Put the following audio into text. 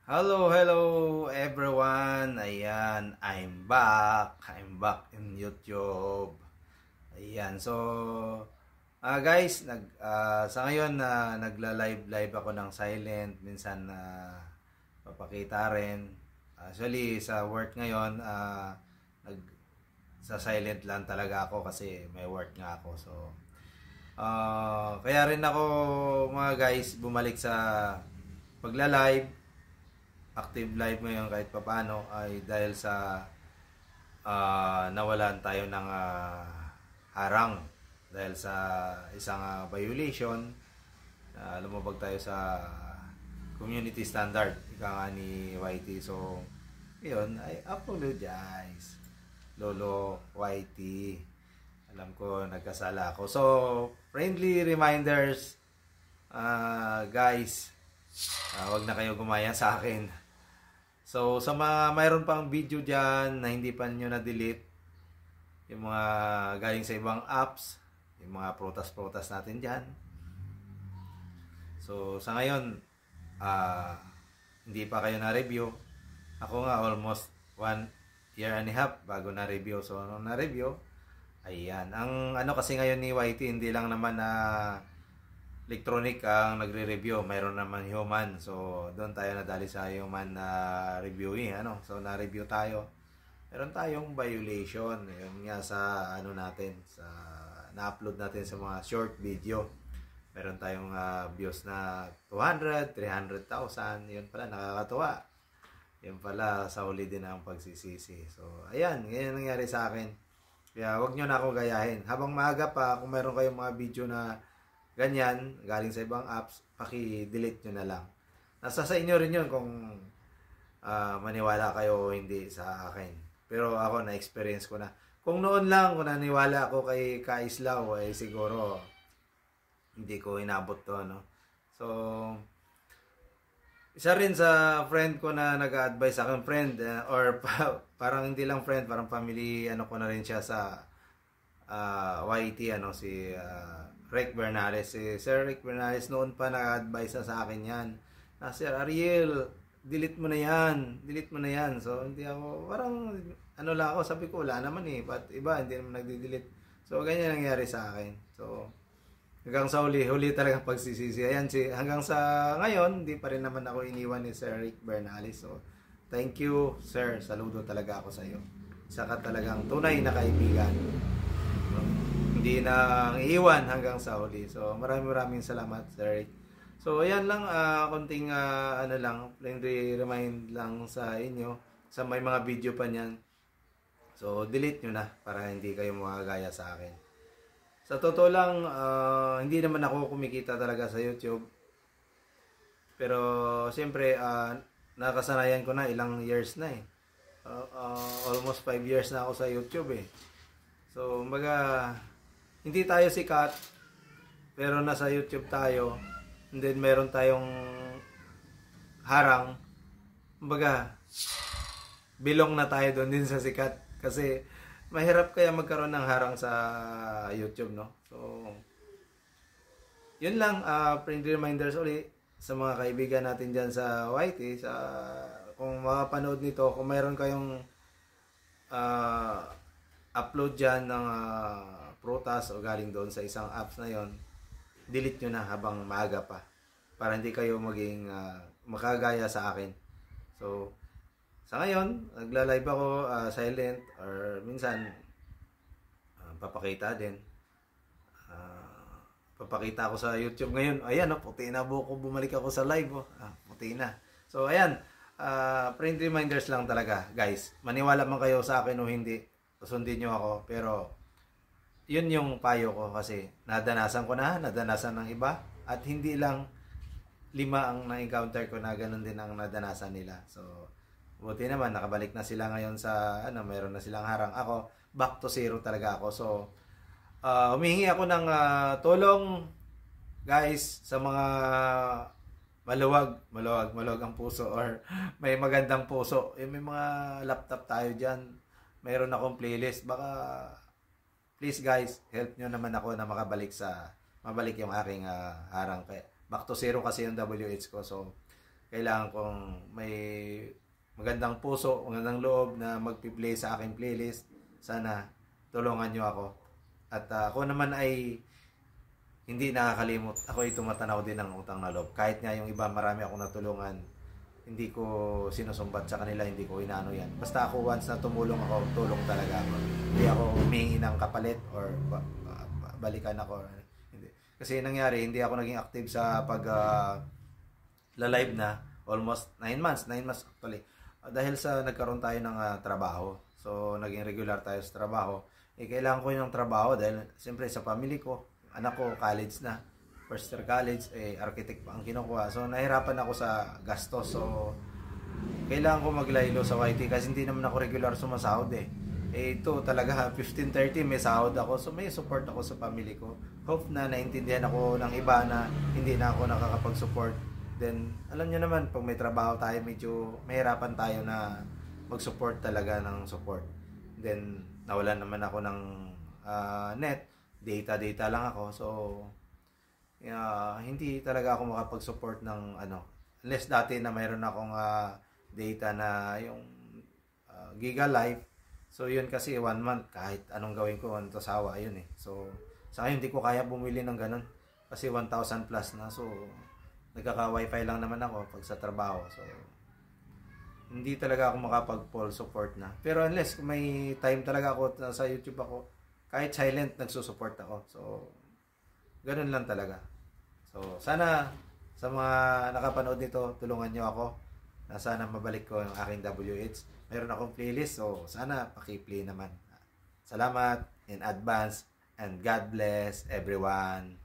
Hello everyone. Ayan, I'm back in YouTube. Ayan. So, guys, sa ngayon na nagla-live ako ng silent, minsan papakita rin. Actually, sa work ngayon, nag sa silent lang talaga ako kasi may work nga ako. So, kaya rin ako mga guys bumalik sa pagla-live, active live ngayon kahit papaano ay dahil sa nawalan tayo ng harang dahil sa isang violation na lumabag tayo sa community standard ika nga ni YT. So yun, I apologize Lolo YT, alam ko nagkasala ako. So friendly reminders, guys, wag na kayo gumaya sa akin. So, sa mga mayroon pang video dyan na hindi pa nyo na-delete, yung mga galing sa ibang apps, yung mga protas-protas natin dyan. So, sa ngayon, hindi pa kayo na-review. Ako nga, almost 1 year and a half bago na-review. So, nung na-review, ayan. Ang ano kasi ngayon ni YT, hindi lang naman na electronic ang nagre-review, mayroon naman human. So doon tayo nadali sa human na reviewing, so na-review tayo, meron tayong violation. Yun nga sa natin, sa na-upload natin sa mga short video, meron tayong views na 200, 300,000. Yun pala, nakakatuwa. Yun pala, sa huli din ang pagsisisi. So ayan, ganyan nangyari sa akin. Kaya wag nyo na ako gayahin habang maaga pa. Kung meron kayong mga video na ganyan, galing sa ibang apps, paki-delete nyo na lang. Nasa sa inyo rin yun kung maniwala kayo o hindi sa akin. Pero ako, na-experience ko na. Kung noon lang, kung naniwala ako kay Kaislao, eh siguro, hindi ko inabot to, no? So, isa rin sa friend ko na nag-a-advise sa akin, friend, parang hindi lang friend, parang family, ko na rin siya sa YT, si Rick Bernales. Sir Rick Bernales noon pa nag-advise na sa akin yan. Sir Ariel, delete mo na yan. So, hindi ako, parang, lang ako, sabi ko, wala naman but iba, hindi naman nagdi-delete. So, ganyan nangyari sa akin. So, hanggang sa huli talaga pagsisisi. Ayan, hanggang sa ngayon, hindi pa rin naman ako iniwan ni Sir Rick Bernales. So, thank you, sir. Saludo talaga ako sa iyo. Isa ka talagang tunay na kaibigan. Hindi na iiwan hanggang sa huli. So maraming salamat, Sir Rick. So ayan lang, konting friendly remind lang sa inyo sa may mga video pa niyan. So delete nyo na para hindi kayo makagaya sa akin. Sa totoo lang, hindi naman ako kumikita talaga sa YouTube. Pero siyempre, nakasanayan ko na, ilang years na almost 5 years na ako sa YouTube So hindi tayo sikat, pero nasa YouTube tayo, and then meron tayong harang. Kumbaga, bilong na tayo doon din sa sikat. Kasi, mahirap kaya magkaroon ng harang sa YouTube, no? So, yun lang, friendly reminders ulit sa mga kaibigan natin dyan sa YT. Kung makapanood nito, kung meron kayong upload dyan ng protas o galing doon sa isang apps na yon, delete nyo na habang maaga pa para hindi kayo maging makagaya sa akin. So sa ngayon, nagla-live ako silent, or minsan papakita din, papakita ako sa YouTube ngayon. Ayan, puti na buko, bumalik ako sa live. Puti na. So ayan, friend reminders lang talaga, guys. Maniwala man kayo sa akin o hindi, sundin nyo ako, pero yun yung payo ko kasi nadanasan ng iba, at hindi lang 5 ang na-encounter ko na ganun din ang nadanasan nila. So buti naman nakabalik na sila ngayon sa mayroon na silang harang. Ako, back to zero talaga ako. So humihingi ako ng tulong, guys, sa mga maluwag ang puso, or may magandang puso. May mga laptop tayo dyan, mayroon akong playlist, baka please guys, help nyo naman ako na mabalik yung aking harang. Back to zero kasi yung WH ko. So kailangan kong may magandang puso, magandang loob na magpi-play sa aking playlist. Sana tulungan nyo ako. At ako naman ay hindi nakakalimot. Ako ay tumatanaw din ng utang na loob. Kahit nga yung iba, marami akong natulungan, hindi ko sinusumbat sa kanila, hindi ko inaano yan. Basta ako, once na tumulong ako, tulong talaga ako. Hindi ako humingi ng kapalit or balikan ako. Hindi. Kasi nangyari, hindi ako naging active sa pag live na almost 9 months. 9 months actually. Dahil sa nagkaroon tayo ng trabaho. So, naging regular tayo sa trabaho. Kailangan ko yung trabaho dahil siyempre sa family ko, anak ko college na. First year college, architect pa ang kinukuha. So, nahirapan ako sa gastos. So, kailangan ko maglaylo sa YT kasi hindi naman ako regular sumasahod ito talaga 15-30 may sahod ako. So, may support ako sa family ko. Hope na naintindihan ako ng iba na hindi na ako nakakapag-support. Then, alam nyo naman, pag may trabaho tayo, medyo mahirapan tayo na mag-support talaga ng support. Then, nawalan naman ako ng net. Data lang ako. So, hindi talaga ako makapag-support ng unless dati na mayroon akong data na yung Giga Life. So, yun kasi 1 month, kahit anong gawin ko, ano to sawa, yun So, sa ngayon, hindi ko kaya bumili ng ganun. Kasi 1,000 plus na. So, nagkaka-wifi lang naman ako pag sa trabaho. So, hindi talaga ako makapag-full support na. Pero unless may time talaga ako sa YouTube ako, kahit silent, nagsusupport ako. So, ganun lang talaga. So, sana sa mga nakapanood nito, tulungan nyo ako na sana mabalik ko yung aking WH. Meron akong playlist, so sana paki-play naman. Salamat in advance and God bless everyone.